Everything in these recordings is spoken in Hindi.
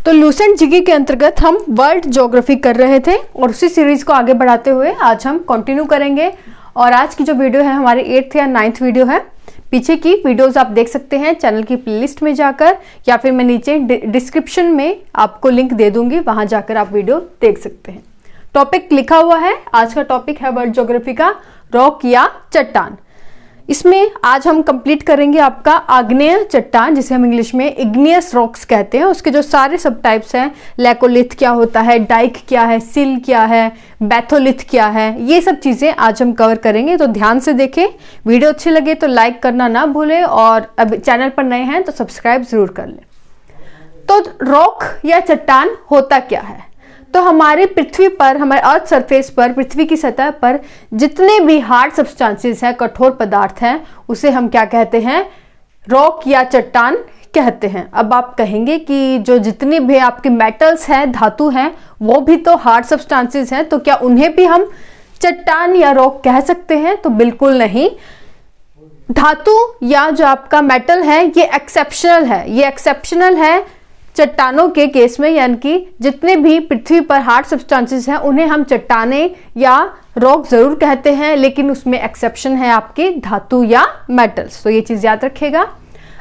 तो लूसेंट जीके के अंतर्गत हम वर्ल्ड ज्योग्राफी कर रहे थे और उसी सीरीज को आगे बढ़ाते हुए आज हम कंटिन्यू करेंगे। और आज की जो वीडियो है हमारी 8th या 9th वीडियो है। पीछे की वीडियोस आप देख सकते हैं चैनल की प्लेलिस्ट में जाकर, या फिर मैं नीचे डिस्क्रिप्शन में आपको लिंक दे दूंगी, वहां जाकर आप वीडियो देख सकते हैं। टॉपिक लिखा हुआ है, आज का टॉपिक है वर्ल्ड ज्योग्राफी का रॉक या चट्टान। इसमें आज हम कंप्लीट करेंगे आपका आग्नेय चट्टान, जिसे हम इंग्लिश में इग्नियस रॉक्स कहते हैं। उसके जो सारे सब टाइप्स हैं, लैकोलिथ क्या होता है, डाइक क्या है, सिल क्या है, बैथोलिथ क्या है, ये सब चीज़ें आज हम कवर करेंगे। तो ध्यान से देखें, वीडियो अच्छी लगे तो लाइक करना ना भूलें और अब चैनल पर नए हैं तो सब्सक्राइब जरूर कर लें। तो रॉक या चट्टान होता क्या है? तो हमारी पृथ्वी पर, हमारे अर्थ सरफेस पर, पृथ्वी की सतह पर जितने भी हार्ड सब्सटेंसेस हैं, कठोर पदार्थ हैं, उसे हम क्या कहते हैं? रॉक या चट्टान कहते हैं। अब आप कहेंगे कि जो जितने भी आपके मेटल्स हैं, धातु हैं, वो भी तो हार्ड सब्सटेंसेस हैं, तो क्या उन्हें भी हम चट्टान या रॉक कह सकते हैं? तो बिल्कुल नहीं। धातु या जो आपका मेटल है ये एक्सेप्शनल है चट्टानों के केस में, यानी कि जितने भी पृथ्वी पर हार्ड सब्सटेंसेस हैं उन्हें हम चट्टाने या रॉक जरूर कहते हैं, लेकिन उसमें एक्सेप्शन है आपकी धातु या मेटल्स। तो ये चीज याद रखिएगा।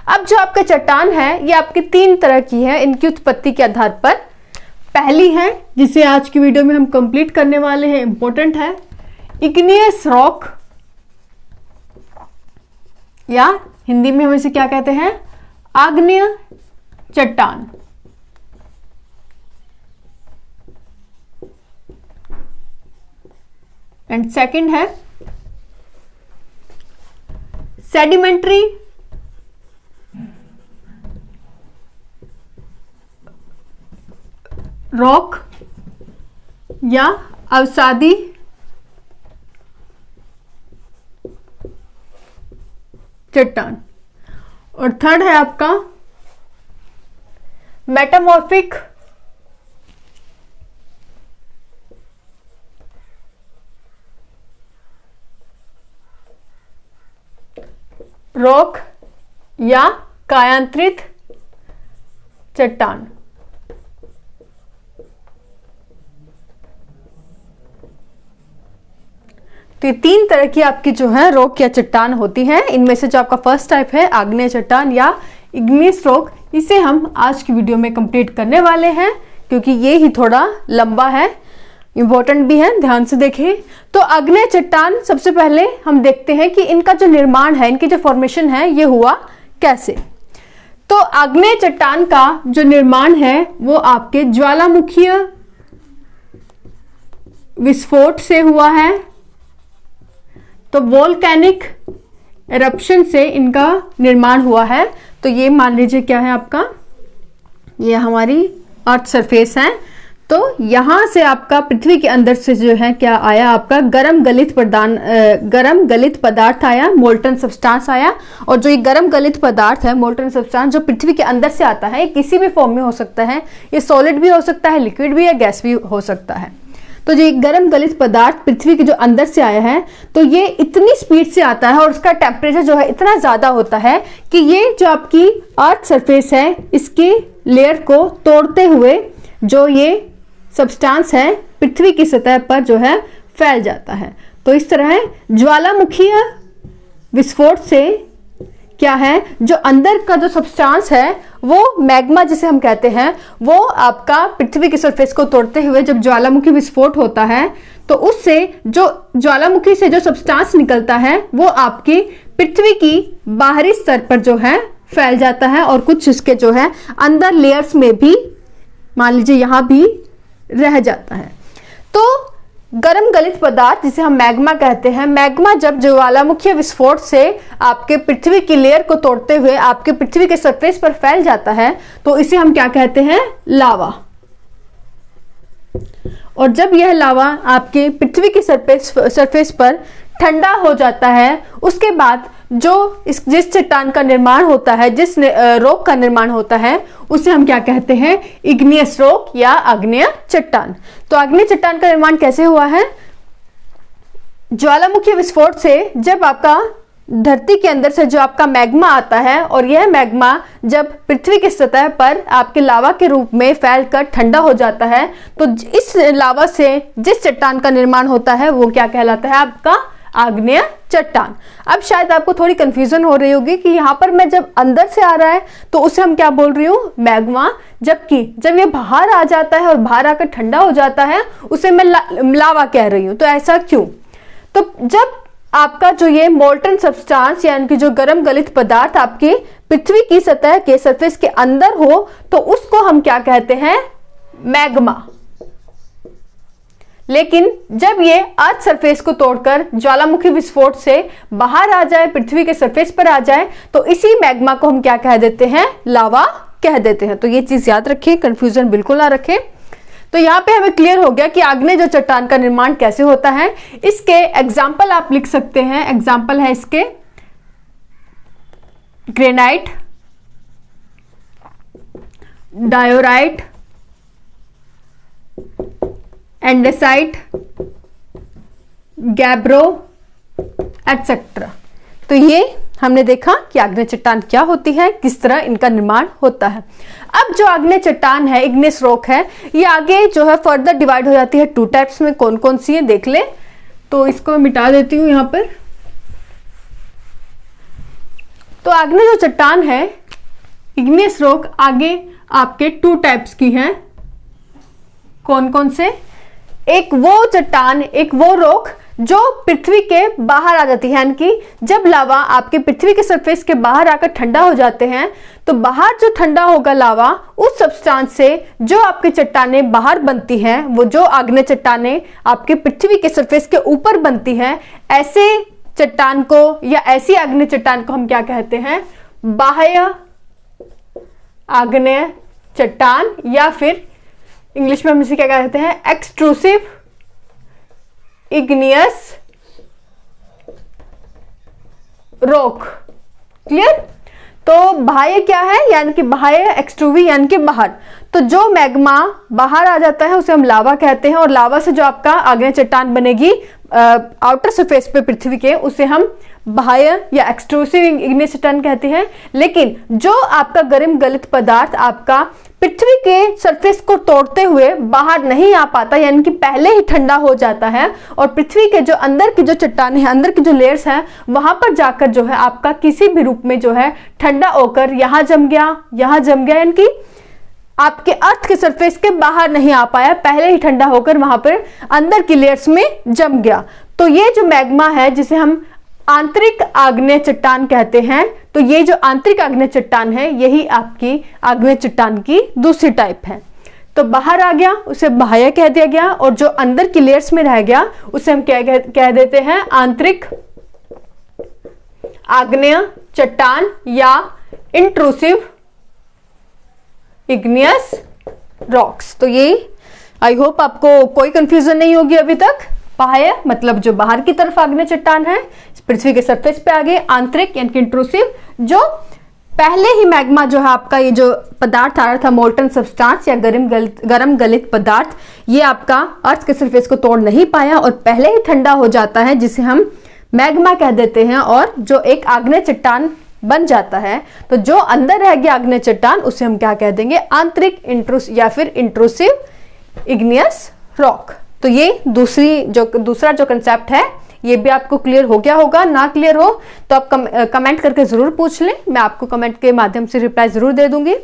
अब जो आपका चट्टान है ये आपकी 3 तरह की है इनकी उत्पत्ति के आधार पर। पहली है, जिसे आज की वीडियो में हम कंप्लीट करने वाले हैं, इंपॉर्टेंट है, इग्नियस रॉक, या हिंदी में हम इसे क्या कहते हैं? आग्नेय चट्टान। एंड सेकंड है सेडिमेंट्री रॉक या अवसादी चट्टान। और थर्ड है आपका मेटामॉर्फिक रॉक या कायांतरित चट्टान। तो ये 3 तरह की आपकी जो है रॉक या चट्टान होती है। इनमें से जो आपका फर्स्ट टाइप है आग्नेय चट्टान या इग्नियस रॉक, इसे हम आज की वीडियो में कंप्लीट करने वाले हैं, क्योंकि ये ही थोड़ा लंबा है, इंपॉर्टेंट भी है, ध्यान से देखें। तो आग्नेय चट्टान, सबसे पहले हम देखते हैं कि इनका जो निर्माण है, इनकी जो फॉर्मेशन है, ये हुआ कैसे। तो आग्नेय चट्टान का जो निर्माण है वो आपके ज्वालामुखीय विस्फोट से हुआ है। तो वोल्केनिक एरप्शन से इनका निर्माण हुआ है। तो ये मान लीजिए क्या है आपका, ये हमारी अर्थ सरफेस है। तो यहां से आपका पृथ्वी के अंदर से जो है क्या आया, आपका गरम गलित पदार्थ आया, मोल्टन सब्सटेंस आया। और जो ये गरम गलित पदार्थ है, मोल्टन सब्सटेंस, जो पृथ्वी के अंदर से आता है, किसी भी फॉर्म में हो सकता है, ये सॉलिड भी हो सकता है, लिक्विड भी या गैस भी हो सकता है। तो जो गरम गलित पदार्थ पृथ्वी के जो अंदर से आया है, तो ये इतनी स्पीड से आता है और उसका टेम्परेचर जो है इतना ज्यादा होता है कि ये जो आपकी अर्थ सरफेस है, इसके लेयर को तोड़ते हुए जो ये सब्सटेंस है पृथ्वी की सतह पर जो है फैल जाता है। तो इस तरह ज्वालामुखीय विस्फोट से क्या है, जो अंदर का जो सब्सटेंस है वो मैग्मा जिसे हम कहते हैं, वो आपका पृथ्वी की सरफेस को तोड़ते हुए जब ज्वालामुखी विस्फोट होता है, तो उससे जो ज्वालामुखी से जो सब्सटेंस निकलता है वो आपकी पृथ्वी की बाहरी स्तर पर जो है फैल जाता है, और कुछ इसके जो है अंदर लेयर्स में भी, मान लीजिए यहां भी रह जाता है। तो गरम गलित पदार्थ जिसे हम मैग्मा कहते हैं, मैग्मा जब ज्वालामुखीय विस्फोट से आपके पृथ्वी की लेयर को तोड़ते हुए आपके पृथ्वी के सरफेस पर फैल जाता है, तो इसे हम क्या कहते हैं? लावा। और जब यह लावा आपके पृथ्वी की सरफेस पर ठंडा हो जाता है, उसके बाद जिस चट्टान का निर्माण होता है, जिस रॉक का निर्माण होता है, उसे हम क्या कहते हैं? इग्नियस रॉक या आग्नेय चट्टान। तो आग्नेय चट्टान का निर्माण कैसे हुआ है? ज्वालामुखी विस्फोट से जब आपका धरती के अंदर से जो आपका मैग्मा आता है और यह मैग्मा जब पृथ्वी की सतह पर आपके लावा के रूप में फैलकर ठंडा हो जाता है तो इस लावा से जिस चट्टान का निर्माण होता है वो क्या कहलाता है? आपका आग्नेय चट्टान। अब शायद आपको थोड़ी कंफ्यूजन हो रही होगी कि यहाँ पर मैं जब अंदर से आ रहा है तो उसे हम क्या बोल रही हूँ? मैग्मा, जबकि जब ये बाहर आ जाता है और बाहर आकर ठंडा हो जाता है उसे मैं लावा कह रही हूँ। तो ऐसा क्यों? तो जब आपका जो ये मोल्टन सब्सटेंस यानी कि जो गर्म गलित पदार्थ आपकी पृथ्वी की सतह के सरफेस के अंदर हो तो उसको हम क्या कहते हैं? मैग्मा। लेकिन जब ये अर्थ सरफेस को तोड़कर ज्वालामुखी विस्फोट से बाहर आ जाए, पृथ्वी के सरफेस पर आ जाए, तो इसी मैग्मा को हम क्या कह देते हैं? लावा कह देते हैं। तो ये चीज याद रखें, कंफ्यूजन बिल्कुल ना रखें। तो यहाँ पे हमें क्लियर हो गया कि आग्नेय जो चट्टान का निर्माण कैसे होता है। इसके एग्जाम्पल आप लिख सकते हैं। एग्जाम्पल है इसके granite, diorite, andesite, gabbro etcetera. तो ये हमने देखा कि आग्नेय चट्टान क्या होती है, किस तरह इनका निर्माण होता है। अब जो आग्नेय चट्टान है, इग्नियस रॉक है, ये आगे जो है फर्दर डिवाइड हो जाती है टू टाइप्स में। कौन कौन सी है देख ले। तो इसको मैं मिटा देती हूं यहां पर। तो आग्नेय जो चट्टान है, इग्नियस रॉक, आगे आपके टू टाइप्स की है। कौन कौन से? एक वो चट्टान, एक वो रॉक जो पृथ्वी के बाहर आ जाती है, यानी कि जब लावा आपके पृथ्वी के सरफेस के बाहर आकर ठंडा हो जाते हैं तो बाहर जो ठंडा होगा लावा, उस सब्सटेंस से जो आपकी चट्टानें बाहर बनती हैं, वो जो आग्नेय चट्टानें आपके पृथ्वी के सरफेस के ऊपर बनती हैं, ऐसे चट्टान को या ऐसी आग्नेय चट्टान को हम क्या कहते हैं? बाह्य आग्नेय चट्टान, या फिर इंग्लिश में हम इसे क्या कहते हैं? Extrusive igneous rock. क्लियर? तो बाह्य क्या है? यानी कि बाह्य, एक्सट्रूवी यानी कि बाहर। तो जो मैग्मा बाहर आ जाता है उसे हम लावा कहते हैं, और लावा से जो आपका आग्नेय चट्टान बनेगी आउटर सरफेस पे पृथ्वी के, उसे हम बाह्य या एक्सट्रूसिव इग्नियस चट्टान कहते हैं। लेकिन जो आपका गर्म गलित पदार्थ आपका पृथ्वी के सरफेस को तोड़ते हुए बाहर नहीं आ पाता, यानी कि पहले ही ठंडा हो जाता है और पृथ्वी के जो अंदर की जो चट्टानें हैं, अंदर की जो लेयर्स हैं, वहां पर जाकर जो है आपका किसी भी रूप में जो है ठंडा होकर यहां जम गया, यहां जम गया, यानी कि आपके अर्थ के सरफेस के बाहर नहीं आ पाया, पहले ही ठंडा होकर वहां पर अंदर की लेयर्स में जम गया। तो ये जो मैग्मा है, जिसे हम आंतरिक आग्नेय चट्टान कहते हैं, तो ये जो आंतरिक आग्नेय चट्टान है, यही आपकी आग्नेय चट्टान की दूसरी टाइप है। तो बाहर आ गया उसे बाह्य कह दिया गया, और जो अंदर की लेयर्स में रह गया उसे हम क्या कह देते हैं? आंतरिक आग्नेय चट्टान या इंट्रूसिव इग्नियस रॉक्स। तो ये आई होप आपको कोई कंफ्यूजन नहीं होगी अभी तक। बाह्य मतलब जो बाहर की तरफ आग्नेय चट्टान है, पृथ्वी के सरफेस पे आ गए। आंतरिक यानी कि इंट्रूसिव, जो पहले ही मैग्मा जो है आपका ये जो पदार्थ आ रहा था, मोल्टन सब्सटेंस या गर्म गलित पदार्थ, ये आपका अर्थ के सरफेस को तोड़ नहीं पाया और पहले ही ठंडा हो जाता है, जिसे हम मैग्मा कह देते हैं, और जो एक आग्नेय चट्टान बन जाता है। तो जो अंदर रह गया आग्नेय चट्टान, उसे हम क्या कह देंगे? आंतरिक या फिर इंट्रूसिव इग्नियस रॉक। तो ये दूसरा जो कंसेप्ट है, ये भी आपको क्लियर हो गया होगा। ना क्लियर हो तो आप कमेंट करके जरूर पूछ लें, मैं आपको कमेंट के माध्यम से रिप्लाई जरूर दे दूंगी।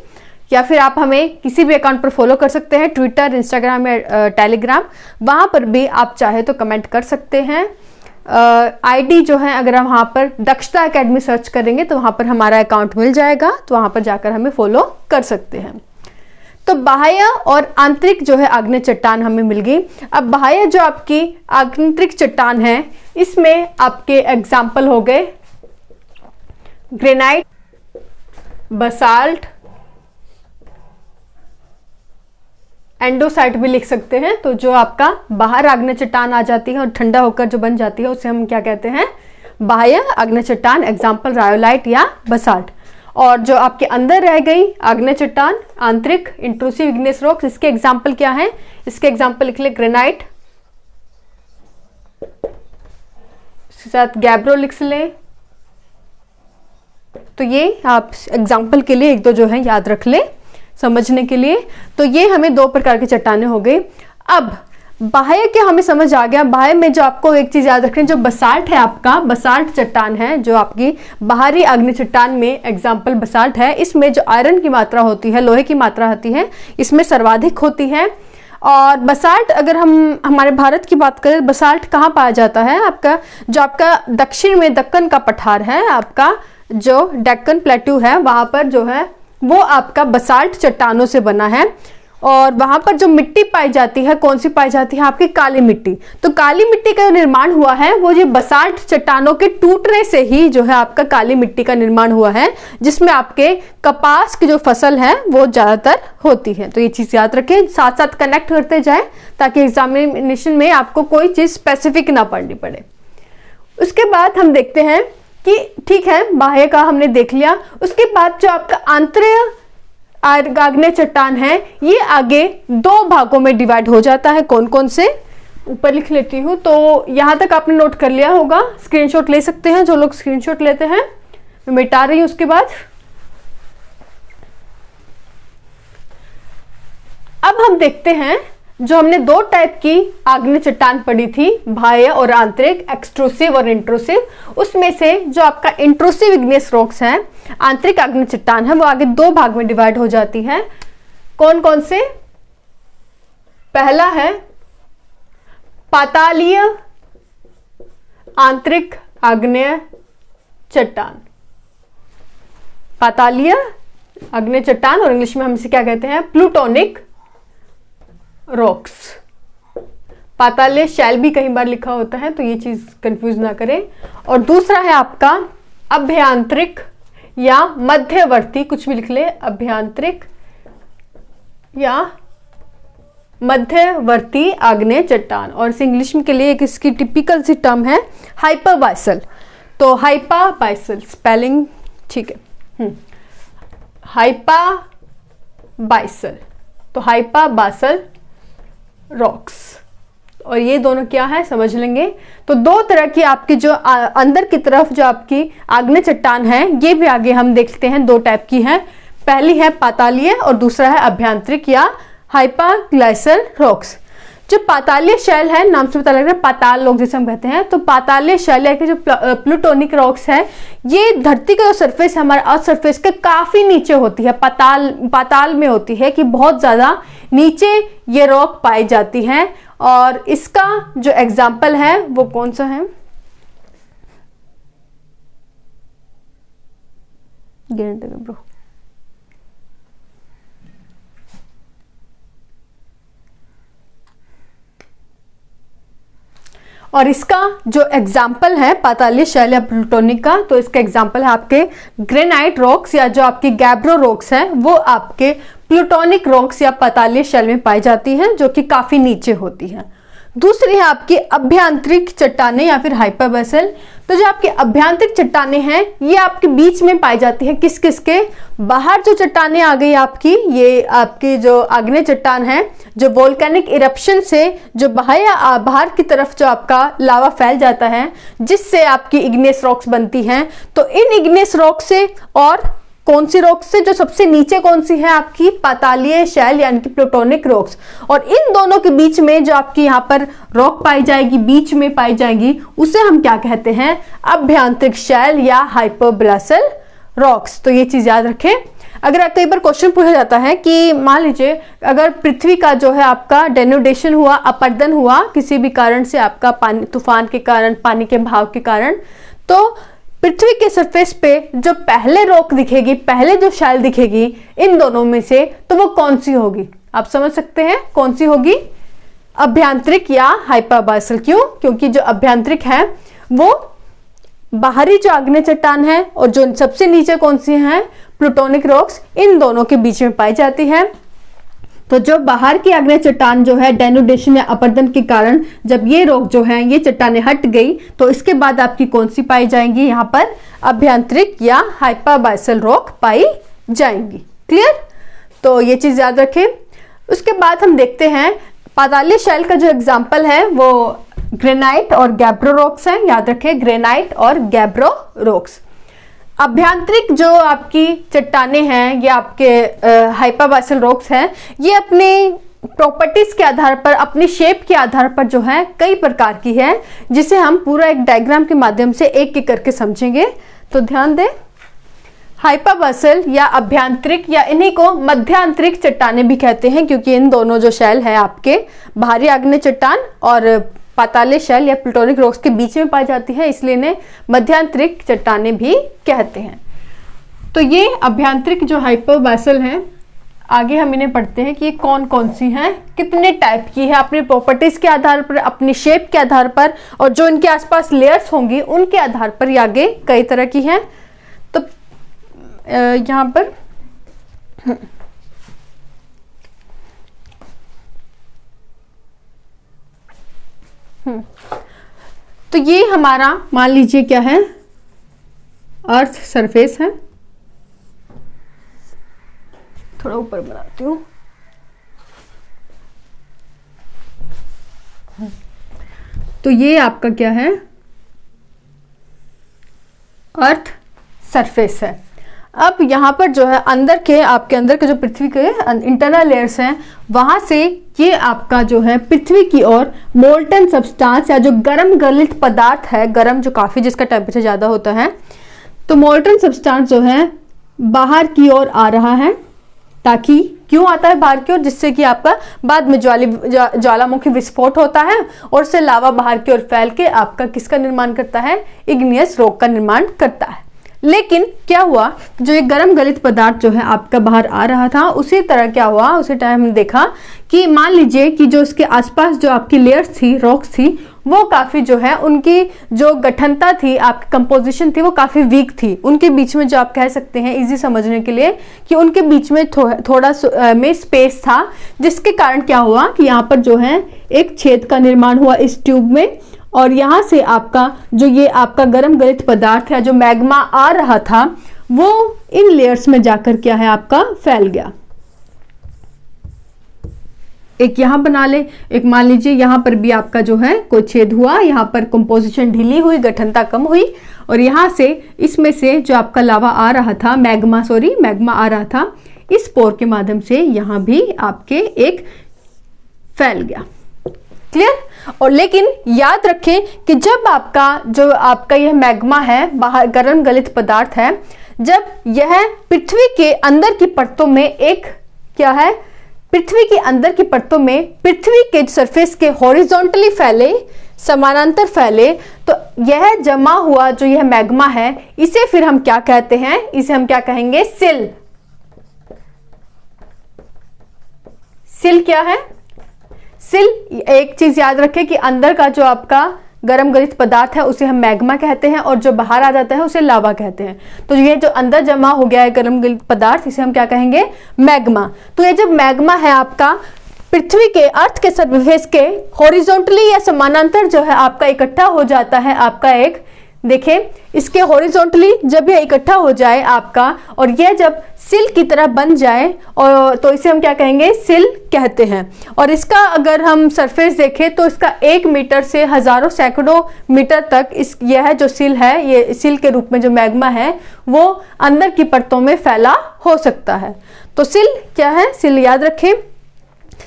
या फिर आप हमें किसी भी अकाउंट पर फॉलो कर सकते हैं, ट्विटर, इंस्टाग्राम या टेलीग्राम, वहां पर भी आप चाहे तो कमेंट कर सकते हैं। आईडी जो है, अगर हम वहां पर दक्षता एकेडमी सर्च करेंगे तो वहां पर हमारा अकाउंट मिल जाएगा, तो वहां पर जाकर हमें फॉलो कर सकते हैं। तो बाह्य और आंतरिक जो है आग्नेय चट्टान हमें मिल गई। अब बाह्य जो आपकी आंतरिक चट्टान है, इसमें आपके एग्जाम्पल हो गए ग्रेनाइट, बसाल्ट, एंडोसाइट भी लिख सकते हैं। तो जो आपका बाहर आग्नेय चट्टान आ जाती है और ठंडा होकर जो बन जाती है, उसे हम क्या कहते हैं? बाह्य आग्नेय चट्टान। एग्जाम्पल रायोलाइट या बसाल्ट। और जो आपके अंदर रह गई आग्नेय चट्टान, आंतरिक इंट्रूसिव इग्नियस रॉक्स, इसके एग्जाम्पल क्या है? इसके एग्जाम्पल लिख ले ग्रेनाइट, इसके साथ गैब्रो लिख ले, तो ये आप एग्जाम्पल के लिए एक दो जो है याद रख ले समझने के लिए। तो ये हमें दो प्रकार की चट्टानें हो गई। अब बाह्य के हमें समझ आ गया। बाह्य में जो आपको एक चीज याद रखनी, जो बसाल्ट है आपका, बसाल्ट चट्टान है जो आपकी बाहरी अग्नि चट्टान में एग्जाम्पल बसाल्ट है, इसमें जो आयरन की मात्रा होती है, लोहे की मात्रा होती है, इसमें सर्वाधिक होती है। और बसाल्ट अगर हम हमारे भारत की बात करें, बसाल्ट कहाँ पाया जाता है? आपका जो आपका दक्षिण में दक्कन का पठार है, आपका जो डेक्कन प्लेट्यू है, वहां पर जो है वो आपका बसाल्ट चट्टानों से बना है। और वहां पर जो मिट्टी पाई जाती है, कौन सी पाई जाती है? आपकी काली मिट्टी। तो काली मिट्टी का निर्माण हुआ है वो ये बसाल्ट चट्टानों के टूटने से ही जो है आपका काली मिट्टी का निर्माण हुआ है, जिसमें आपके कपास की जो फसल है वो ज्यादातर होती है। तो ये चीज याद रखें, साथ साथ कनेक्ट करते जाए ताकि एग्जामिनेशन में आपको कोई चीज स्पेसिफिक ना पढ़नी पड़े। उसके बाद हम देखते हैं कि ठीक है, बाह्य का हमने देख लिया। उसके बाद जो आपका आंतरिक आग्नेय चट्टान है, ये आगे दो भागों में डिवाइड हो जाता है। कौन कौन से? ऊपर लिख लेती हूं। तो यहां तक आपने नोट कर लिया होगा, स्क्रीनशॉट ले सकते हैं जो लोग स्क्रीनशॉट लेते हैं। मैं मिटा रही हूं। उसके बाद अब हम देखते हैं, जो हमने दो टाइप की आग्नेय चट्टान पढ़ी थी, बाह्य और आंतरिक, एक्सट्रूसिव और इंट्रूसिव, उसमें से जो आपका इंट्रूसिव इग्नियस रॉक्स है, आंतरिक आग्नेय चट्टान है, वो आगे दो भाग में डिवाइड हो जाती है। कौन कौन से? पहला है पातालीय आंतरिक आग्नेय चट्टान, पातालीय आग्नेय चट्टान, और इंग्लिश में हम इसे क्या कहते हैं? Plutonic rocks. पातालीय शैल भी कई बार लिखा होता है, तो ये चीज कंफ्यूज ना करें। और दूसरा है आपका अभ्यंतरिक या मध्यवर्ती, कुछ भी लिख ले, अभ्यंतरिक या मध्यवर्ती आग्नेय चट्टान। और इस इंग्लिश में के लिए एक इसकी टिपिकल सी टर्म है हाइपरबाइसल। तो हाइपरबाइसल स्पेलिंग ठीक है, हाइपरबाइसल, तो हाइपरबाइसल रॉक्स। और ये दोनों क्या है समझ लेंगे। तो दो तरह की आपकी जो अंदर की तरफ जो आपकी आग्नेय चट्टान है, ये भी आगे हम देखते हैं, दो टाइप की है। पहली है पातालीय और दूसरा है अभ्यंतरिक या हाइपरग्लाइसल रॉक्स। जो पातालीय शैल है, नाम से पता लग रहा है पाताल लोग जैसे हम कहते हैं, तो पातालीय शैल या कि जो प्लूटोनिक रॉक्स है, ये धरती का जो सरफेस है हमारे अर्थ सरफेस के काफी नीचे होती है, पाताल में होती है, कि बहुत ज्यादा नीचे ये रॉक पाई जाती है। और इसका जो एग्जाम्पल है वो कौन सा है? ब्रो, और इसका जो एग्जाम्पल है पातालीय शैल या प्लूटोनिक का, तो इसका एग्जाम्पल है आपके ग्रेनाइट रॉक्स या जो आपकी गैब्रो रॉक्स है, वो आपके प्लूटोनिक रॉक्स या पातालीय शैल में पाई जाती है, जो कि काफी नीचे होती है। दूसरी है आपकी अभ्यंतरिक चट्टानें या फिर हाइपरबाइसल। तो जो आपकी अभ्यंतरिक चट्टानें हैं, ये आपके बीच में पाई जाती है। किस किस के? बाहर जो चट्टानें आ गई आपकी, ये आपकी जो आग्नेय चट्टान है, जो वोल्केनिक इरप्शन से जो बाहर की तरफ जो आपका लावा फैल जाता है, जिससे आपकी इग्नियस रॉक्स बनती हैं। तो इन इग्नियस रॉक से और कौन सी रॉक्स से? जो सबसे नीचे कौन सी है? आपकी पातालीय शैल यानी कि प्लूटोनिक रॉक्स। और इन दोनों के बीच में जो आपकी यहाँ पर रॉक पाई जाएगी, बीच में पाई जाएगी, उसे हम क्या कहते हैं? अभ्यंतरिक शैल या हाइपरबाइसल रॉक्स। तो ये चीज याद रखें। अगर कई बार क्वेश्चन पूछा जाता है कि मान लीजिए अगर पृथ्वी का जो है आपका डेनुडेशन हुआ, अपरदन हुआ किसी भी कारण से, आपका पानी तूफान के कारण, पानी के बहाव के कारण, तो पृथ्वी के सरफेस पे जो पहले रॉक दिखेगी, पहले जो शैल दिखेगी इन दोनों में से, तो वो कौन सी होगी? आप समझ सकते हैं कौन सी होगी? अभ्यंतरिक या हाइपरबाइसल। क्यों? क्योंकि जो अभ्यंतरिक है वो बाहरी जो आग्नेय चट्टान है, और जो सबसे नीचे कौन सी है? प्लूटोनिक रॉक्स, इन दोनों के बीच में पाई जाती है। तो जो बाहर की आग्नेय चट्टान जो है डेनुडेशन या अपरदन के कारण जब ये रॉक जो है, ये चट्टानें हट गई, तो इसके बाद आपकी कौन सी पाई जाएंगी? यहाँ पर अभ्यंतरिक या हाइपरबाइसल रॉक पाई जाएंगी। क्लियर? तो ये चीज याद रखें। उसके बाद हम देखते हैं पातालीय शैल का जो एग्जाम्पल है वो ग्रेनाइट और गैब्रो रॉक्स है। याद रखें, ग्रेनाइट और गैब्रो रॉक्स। अभ्यंतरिक जो आपकी चट्टाने हैं, ये आपके हाइपाबासल रॉक्स हैं, ये अपने प्रॉपर्टीज के आधार पर, अपनी शेप के आधार पर जो है कई प्रकार की है, जिसे हम पूरा एक डायग्राम के माध्यम से एक एक करके समझेंगे। तो ध्यान दें, हाइपाबासल या अभ्यंतरिक या इन्हीं को मध्यांतरिक चट्टाने भी कहते हैं, क्योंकि इन दोनों जो शैल है आपके बाहरी आग्नेय चट्टान और पाताले शैल या प्लूटोनिक रॉक्स के बीच में पाई जाती है, इसलिए इन्हें मध्यांतरिक चट्टाने भी कहते हैं। तो ये अभ्यंतरिक जो हाइपाबासल हैं, आगे हम इन्हें पढ़ते हैं कि ये कौन कौन सी हैं, कितने टाइप की है, अपनी प्रॉपर्टीज के आधार पर, अपनी शेप के आधार पर और जो इनके आसपास लेयर्स होंगी उनके आधार पर ये आगे कई तरह की हैं। तो यहाँ पर तो ये हमारा मान लीजिए क्या है, अर्थ सरफेस है। थोड़ा ऊपर बनाती हूँ। तो ये आपका क्या है, अर्थ सरफेस है। अब यहाँ पर जो है अंदर के, आपके अंदर के जो पृथ्वी के इंटरनल लेयर्स हैं, वहां से ये आपका जो है पृथ्वी की ओर मोल्टन सब्सटेंस या जो गर्म गलित पदार्थ है, गर्म जो काफी जिसका टेम्परेचर ज्यादा होता है, तो मोल्टन सब्सटेंस जो है बाहर की ओर आ रहा है। ताकि क्यों आता है बाहर की ओर, जिससे कि आपका बाद में ज्वालामुखी विस्फोट होता है और उससे लावा बाहर की ओर फैल के आपका किसका निर्माण करता है, इग्नियस रॉक का निर्माण करता है। लेकिन क्या हुआ, जो ये गर्म गलित पदार्थ जो है आपका बाहर आ रहा था, उसी तरह क्या हुआ, उसी टाइम हमने देखा कि मान लीजिए कि जो इसके आसपास जो आपकी लेयर्स थी, रॉक्स थी, वो काफी जो है उनकी जो गठनता थी, आपकी कंपोजिशन थी, वो काफी वीक थी। उनके बीच में जो आप कह सकते हैं इजी समझने के लिए कि उनके बीच में थोड़ा में स्पेस था, जिसके कारण क्या हुआ कि यहाँ पर जो है एक छेद का निर्माण हुआ इस ट्यूब में, और यहाँ से आपका जो ये आपका गर्म गलित पदार्थ है, जो मैग्मा आ रहा था, वो इन लेयर्स में जाकर क्या है आपका फैल गया। एक यहाँ बना ले, एक मान लीजिए यहाँ पर भी आपका जो है कोई छेद हुआ, यहाँ पर कंपोजिशन ढीली हुई, गठनता कम हुई, और यहाँ से इसमें से जो आपका लावा आ रहा था, मैग्मा आ रहा था, इस पोर के माध्यम से यहाँ भी आपके एक फैल गया। क्लियर। और लेकिन याद रखें कि जब आपका यह मैग्मा है, बाहर गर्म गलित पदार्थ है, जब यह पृथ्वी के अंदर की परतों में एक क्या है, पृथ्वी के अंदर की परतों में पृथ्वी के सरफेस के हॉरिजॉन्टली फैले, समानांतर फैले, तो यह जमा हुआ जो यह मैग्मा है, इसे फिर हम क्या कहते हैं, इसे हम क्या कहेंगे, सिल। सिल क्या है, सिल। एक चीज याद रखें कि अंदर का जो आपका गर्म गलित पदार्थ है उसे हम मैग्मा कहते हैं, और जो बाहर आ जाता है उसे लावा कहते हैं। तो ये जो अंदर जमा हो गया है गर्म गलित पदार्थ, इसे हम क्या कहेंगे, मैग्मा। तो ये जब मैग्मा है आपका पृथ्वी के, अर्थ के सरफेस के हॉरिजॉन्टली या समानांतर जो है आपका इकट्ठा हो जाता है, आपका एक, देखें इसके हॉरिजॉन्टली जब यह इकट्ठा हो जाए आपका, और यह जब सिल की तरह बन जाए, और तो इसे हम क्या कहेंगे, सिल कहते हैं। और इसका अगर हम सरफेस देखें तो इसका 1 मीटर से हजारों सैकड़ों मीटर तक यह जो सिल है, ये सिल के रूप में जो मैग्मा है, वो अंदर की परतों में फैला हो सकता है। तो सिल क्या है, सिल याद रखें,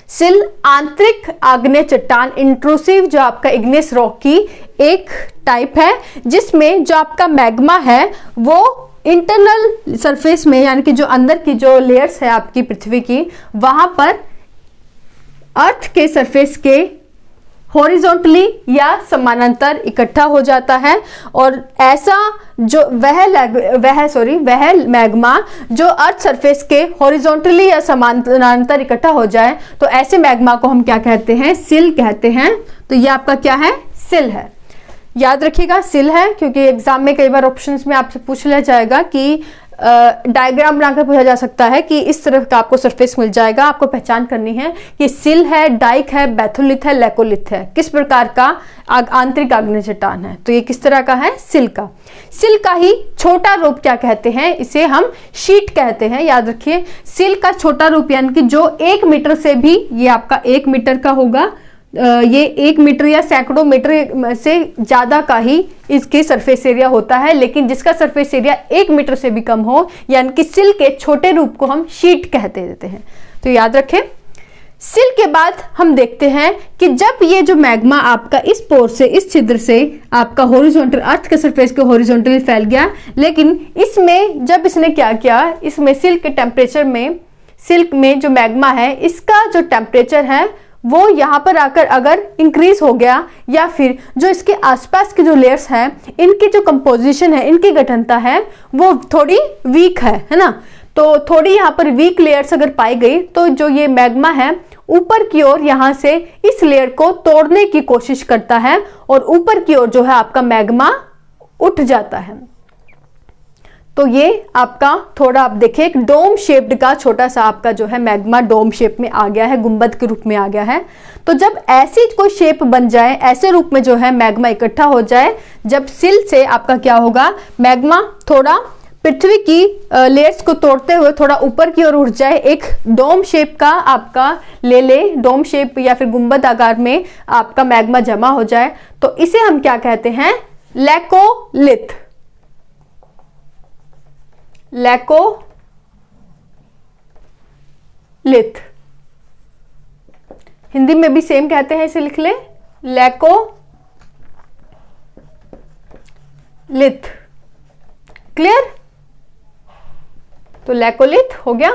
सिल आंतरिक आग्नेय चट्टान, इंट्रूसिव जो आपका इग्नियस रॉक की एक टाइप है, जिसमें जो आपका मैग्मा है वो इंटरनल सरफेस में, यानी कि जो अंदर की जो लेयर्स है आपकी पृथ्वी की, वहां पर अर्थ के सरफेस के हॉरिजॉन्टली या समानांतर इकट्ठा हो जाता है। और ऐसा जो वह मैग्मा जो अर्थ सरफेस के हॉरिजॉन्टली या समानांतर इकट्ठा हो जाए, तो ऐसे मैग्मा को हम क्या कहते हैं, सिल कहते हैं। तो ये आपका क्या है, सिल है। याद रखिएगा सिल है, क्योंकि एग्जाम में कई बार ऑप्शंस में आपसे पूछ लिया जाएगा कि डायग्राम बनाकर पूछा जा सकता है कि इस तरह का आपको सरफेस मिल जाएगा, आपको पहचान करनी है कि सिल है, डाइक है, बैथोलिथ है, लेकोलिथ है, किस प्रकार का आंतरिक आग्नेय चट्टान है। तो ये किस तरह का है, सिल का। सिल का ही छोटा रूप क्या कहते हैं, इसे हम शीट कहते हैं। याद रखिए, सिल का छोटा रूप यानी कि जो 1 मीटर से भी, ये आपका 1 मीटर का होगा, ये 1 मीटर या सैकड़ों मीटर से ज्यादा का ही इसकी सरफेस एरिया होता है, लेकिन जिसका सरफेस एरिया 1 मीटर से भी कम हो, यानी कि सिल के छोटे रूप को हम शीट कहते देते हैं। तो याद रखें। सिल के बाद हम देखते हैं कि जब ये जो मैग्मा आपका इस पोर से, इस छिद्र से आपका हॉरिजॉन्टल, अर्थ के सरफेस के हॉरिजॉन्टली फैल गया, लेकिन इसमें जब इसने क्या किया, इसमें सिल्क के टेम्परेचर में, सिल्क में जो मैग्मा है इसका जो टेम्परेचर है वो यहाँ पर आकर अगर इंक्रीज हो गया, या फिर जो इसके आसपास के जो लेयर्स हैं इनकी जो कंपोजिशन है, इनकी गठनता है वो थोड़ी वीक है ना, तो थोड़ी यहाँ पर वीक लेयर्स अगर पाई गई तो जो ये मैग्मा है ऊपर की ओर यहाँ से इस लेयर को तोड़ने की कोशिश करता है और ऊपर की ओर जो है आपका मैग्मा उठ जाता है। तो ये आपका थोड़ा आप देखिए एक डोम शेप्ड का छोटा सा आपका जो है मैग्मा डोम शेप में आ गया है, गुंबद के रूप में आ गया है। तो जब ऐसी कोई शेप बन जाए, ऐसे रूप में जो है मैग्मा इकट्ठा हो जाए, जब सिल से आपका क्या होगा, मैग्मा थोड़ा पृथ्वी की लेयर्स को तोड़ते हुए थोड़ा ऊपर की ओर उठ जाए, एक डोम शेप का आपका ले डोम शेप या फिर गुंबद आकार में आपका मैग्मा जमा हो जाए, तो इसे हम क्या कहते हैं, लैकोलिथ। लैकोलिथ हिंदी में भी सेम कहते हैं, इसे लिख ले, लैकोलिथ। क्लियर? तो लैकोलिथ हो गया।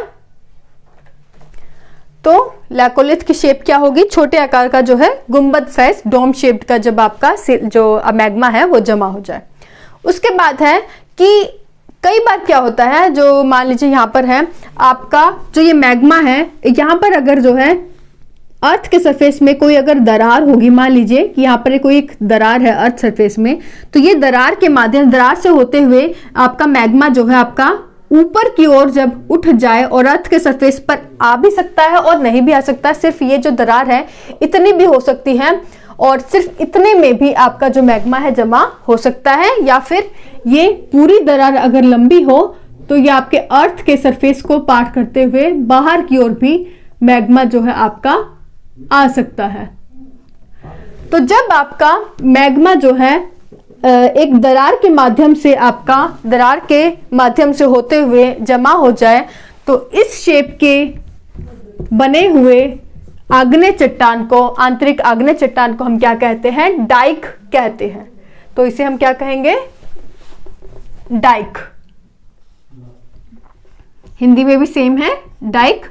तो लैकोलिथ की शेप क्या होगी, छोटे आकार का जो है गुंबद साइज डोम शेप्ड का जब आपका जो मैग्मा है वो जमा हो जाए। उसके बाद है कि कई बार क्या होता है, जो मान लीजिए यहाँ पर है आपका जो ये मैग्मा है, यहाँ पर अगर जो है अर्थ के सरफेस में कोई अगर दरार होगी, मान लीजिए कि यहाँ पर कोई एक दरार है अर्थ सरफेस में, तो ये दरार के माध्यम, दरार से होते हुए आपका मैग्मा जो है आपका ऊपर की ओर जब उठ जाए और अर्थ के सरफेस पर आ भी सकता है और नहीं भी आ सकता, सिर्फ ये जो दरार है इतनी भी हो सकती है और सिर्फ इतने में भी आपका जो मैग्मा है जमा हो सकता है, या फिर ये पूरी दरार अगर लंबी हो तो ये आपके अर्थ के सरफेस को पार करते हुए बाहर की ओर भी मैग्मा जो है आपका आ सकता है। तो जब आपका मैग्मा जो है एक दरार के माध्यम से, आपका दरार के माध्यम से होते हुए जमा हो जाए, तो इस शेप के बने हुए आग्नेय चट्टान को, आंतरिक आग्नेय चट्टान को हम क्या कहते हैं, डाइक कहते हैं। तो इसे हम क्या कहेंगे, डाइक। हिंदी में भी सेम है, डाइक।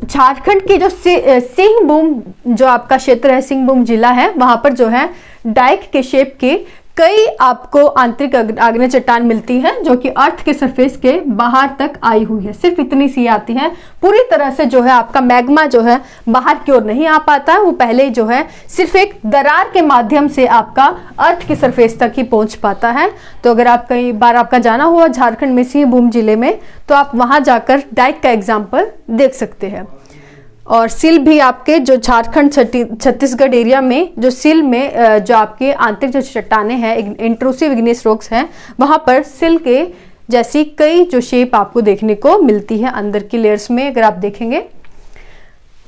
झारखंड की जो सिंहभूम जो आपका क्षेत्र है, सिंहभूम जिला है, वहां पर जो है डाइक के शेप के कई आपको आंतरिक आग्नेय चट्टान मिलती है जो कि अर्थ के सरफेस के बाहर तक आई हुई है। सिर्फ इतनी सी आती है, पूरी तरह से जो है आपका मैग्मा जो है बाहर की ओर नहीं आ पाता है, वो पहले जो है सिर्फ एक दरार के माध्यम से आपका अर्थ के सरफेस तक ही पहुंच पाता है। तो अगर आप कई बार आपका जाना हुआ झारखंड में सिंहभूम जिले में, तो आप वहां जाकर डाइक का एग्जाम्पल देख सकते हैं। और सिल भी आपके जो झारखंड छत्तीसगढ़ एरिया में जो सिल में जो आपके आंतरिक जो चट्टाने हैं, इंट्रूसिव इग्नियस रॉक्स हैं, वहां पर सिल के जैसी कई जो शेप आपको देखने को मिलती है अंदर की लेयर्स में, अगर आप देखेंगे।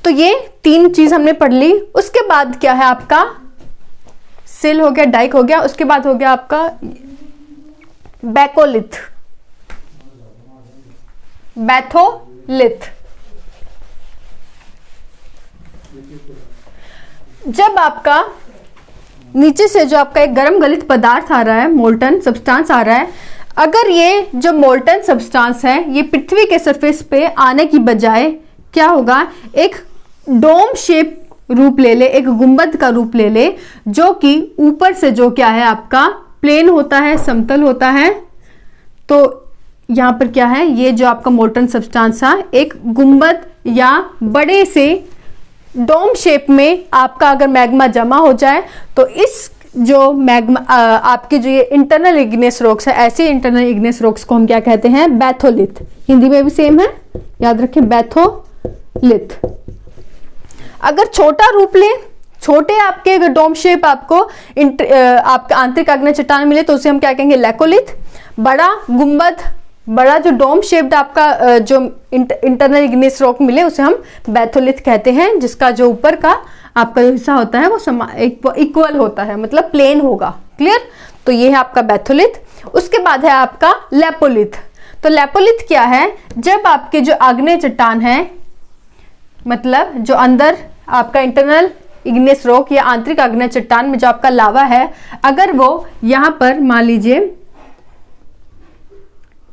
तो ये तीन चीज हमने पढ़ ली। उसके बाद क्या है आपका, सिल हो गया, डाइक हो गया, उसके बाद हो गया आपका बैकोलिथ, बैथोलिथ। जब आपका नीचे से जो आपका एक गर्म गलित पदार्थ आ रहा है, मोल्टन सब्सटेंस आ रहा है, अगर ये जो मोल्टन सब्सटेंस है ये पृथ्वी के सरफेस पे आने की बजाय क्या होगा, एक डोम शेप रूप ले ले, एक गुंबद का रूप ले ले, जो कि ऊपर से जो क्या है आपका प्लेन होता है, समतल होता है। तो यहाँ पर क्या है, ये जो आपका मोल्टन सब्सटेंस है एक गुंबद या बड़े से डोम शेप में आपका अगर मैग्मा जमा हो जाए, तो इस जो मैग्मा आपके जो ये इंटरनल इग्नियस रॉक्स है, ऐसे इंटरनल इग्नियस रॉक्स को हम क्या कहते हैं, बैथोलिथ। हिंदी में भी सेम है, याद रखें, बैथोलिथ। अगर छोटा रूप ले, छोटे आपके अगर डोम शेप आपको आपका आंतरिक आग्नेय चट्टान मिले, तो उसे हम क्या कहेंगे, लैकोलिथ। बड़ा गुंबद, बड़ा जो डोम शेप्ड आपका जो इंटरनल इग्नियस रॉक मिले, उसे हम बैथोलिथ कहते हैं, जिसका जो ऊपर का आपका जो हिस्सा होता है वो इक्वल होता है, मतलब प्लेन होगा। क्लियर? तो ये है आपका बैथोलिथ। उसके बाद है आपका लेपोलिथ। तो लेपोलिथ क्या है, जब आपके जो आग्नेय चट्टान है, मतलब जो अंदर आपका इंटरनल इग्नियस रॉक या आंतरिक आग्नेय चट्टान में जो आपका लावा है, अगर वो यहां पर मान लीजिए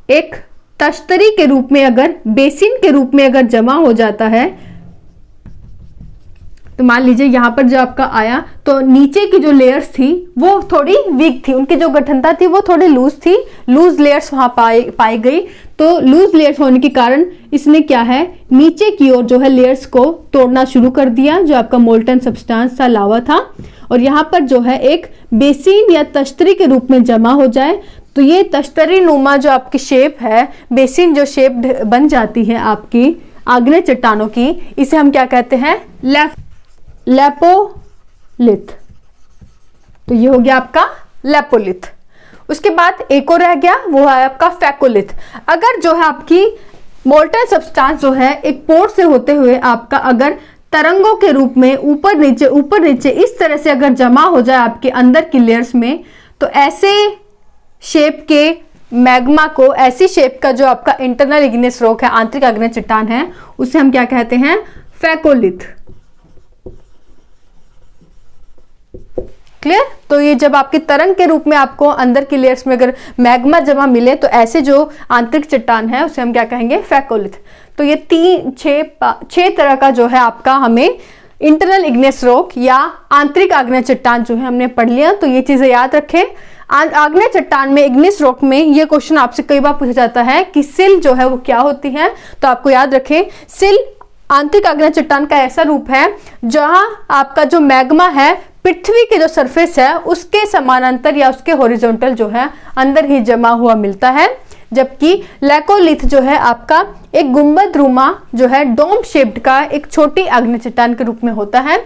एक तश्तरी के रूप में, अगर बेसिन के रूप में अगर जमा हो जाता है, तो मान लीजिए यहां पर जो आपका आया तो नीचे की जो लेयर्स थी वो थोड़ी वीक थी, उनकी जो गठनता थी वो थोड़ी लूज थी, लूज लेयर्स वहां पाई गई। तो लूज लेयर्स होने के कारण इसने क्या है, नीचे की ओर जो है लेयर्स को तोड़ना शुरू कर दिया, जो आपका मोल्टन सब्सटेंस सा लावा था, और यहाँ पर जो है एक बेसिन या तश्तरी के रूप में जमा हो जाए। तो ये तश्तरी नुमा जो आपकी शेप है, बेसिन जो शेप बन जाती है आपकी आग्नेय चट्टानों की, इसे हम क्या कहते हैं, लेपोलिथ। तो ये हो गया आपका लेपोलिथ। उसके बाद एक और रह गया, वो है आपका फेकोलिथ। अगर जो है आपकी मोल्टन सब्सटेंस जो है एक पोर से होते हुए आपका अगर तरंगों के रूप में ऊपर नीचे इस तरह से अगर जमा हो जाए आपके अंदर की लेयर्स में, तो ऐसे शेप के मैग्मा को, ऐसी शेप का जो आपका इंटरनल इग्नियस रॉक है, आंतरिक आग्नेय चट्टान है, उसे हम क्या कहते हैं, फेकोलिथ। क्लियर। तो ये जब आपकी तरंग के रूप में आपको अंदर की लेयर्स में अगर मैग्मा जमा मिले, तो ऐसे जो आंतरिक चट्टान है उसे हम क्या कहेंगे, फेकोलिथ। तो ये 6 तरह का जो है आपका हमें इंटरनल इग्नियस रॉक या आंतरिक आग्नेय चट्टान जो है हमने पढ़ लिया। तो ये चीजें याद रखें। आग्नेय चट्टान में, इग्नियस रॉक में, ये क्वेश्चन आपसे कई बार पूछा जाता है कि सिल जो है वो क्या होती है। तो आपको याद रखें, सिल आंतरिक आग्नेय चट्टान का ऐसा रूप है जहां आपका जो मैग्मा है पृथ्वी के जो सरफेस है उसके समानांतर या उसके हॉरिजॉन्टल जो है अंदर ही जमा हुआ मिलता है। जबकि लेकोलिथ जो है आपका एक गुंबद रूमा जो है डोम शेप्ड का एक छोटी आग्नेय चट्टान के रूप में होता है।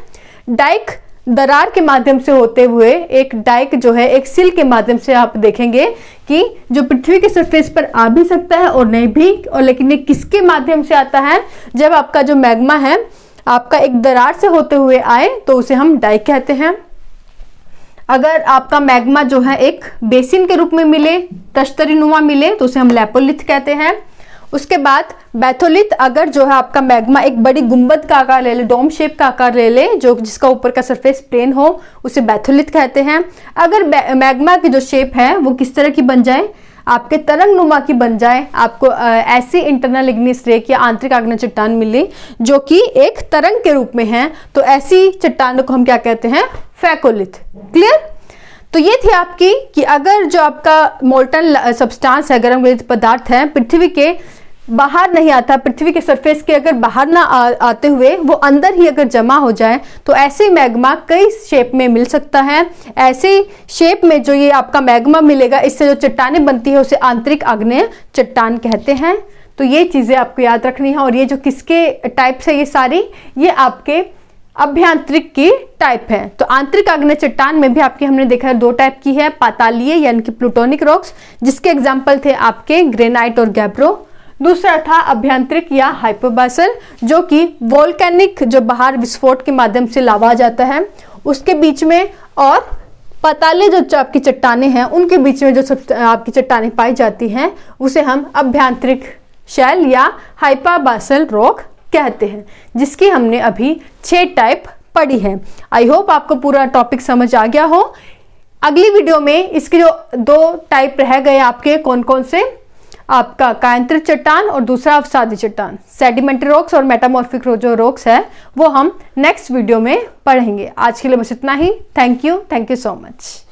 डाइक दरार के माध्यम से होते हुए, एक डाइक जो है एक सिल के माध्यम से आप देखेंगे कि जो पृथ्वी के सरफेस पर आ भी सकता है और नहीं भी, और लेकिन ये किसके माध्यम से आता है, जब आपका जो मैग्मा है आपका एक दरार से होते हुए आए तो उसे हम डाइक कहते हैं। अगर आपका मैग्मा जो है एक बेसिन के रूप में मिले, तश्तरी नुमा मिले, तो उसे हम लेपोलिथ कहते हैं। उसके बाद बैथोलिथ, अगर जो है आपका मैग्मा एक बड़ी गुंबद का आकार ले ले, डोम शेप का आकार ले ले, जो जिसका ऊपर का सरफेस प्लेन हो, उसे बैथोलिथ कहते हैं। अगर मैग्मा की जो शेप है वो किस तरह की बन जाए, आपके तरंग नुमा की बन जाए, आपको ऐसी इंटरनल इग्नियस रेक या आंतरिक आग्नेय चट्टान मिली जो कि एक तरंग के रूप में है, तो ऐसी चट्टानों को हम क्या कहते हैं, फेकोलिथ। क्लियर। तो ये थी आपकी कि अगर जो आपका मोल्टन सब्सटेंस है, गर्म गलित पदार्थ है, पृथ्वी के बाहर नहीं आता, पृथ्वी के सरफेस के अगर बाहर ना आते हुए वो अंदर ही अगर जमा हो जाए, तो ऐसे मैग्मा कई शेप में मिल सकता है। ऐसे शेप में जो ये आपका मैग्मा मिलेगा, इससे जो चट्टानें बनती है उसे आंतरिक आग्नेय चट्टान कहते हैं। तो ये चीजें आपको याद रखनी है। और ये जो किसके टाइप्स है, ये सारी ये आपके अभ्यंतरिक की टाइप है। तो आंतरिक आग्नेय चट्टान में भी आपके हमने देखा है 2 टाइप की है, पातालीय यानी कि प्लूटोनिक रॉक्स, जिसके एग्जाम्पल थे आपके ग्रेनाइट और गैब्रो। दूसरा था अभ्यंतरिक या हाइपोबासल, जो कि वोल्केनिक, जो बाहर विस्फोट के माध्यम से लावा आ जाता है उसके बीच में, और पातालीय जो आपकी चट्टानें हैं उनके बीच में जो आपकी चट्टानें पाई जाती हैं उसे हम अभ्यंतरिक शैल या हाइपोबासल रॉक कहते हैं, जिसकी हमने अभी 6 टाइप पढ़ी है। आई होप आपको पूरा टॉपिक समझ आ गया हो। अगली वीडियो में इसके जो 2 टाइप रह गए आपके, कौन कौन से, आपका कायांतरित चट्टान और दूसरा अवसादी चट्टान, सेडिमेंट्री रॉक्स और मेटामॉर्फिक जो रॉक्स है, वो हम नेक्स्ट वीडियो में पढ़ेंगे। आज के लिए बस इतना ही। Thank you so much.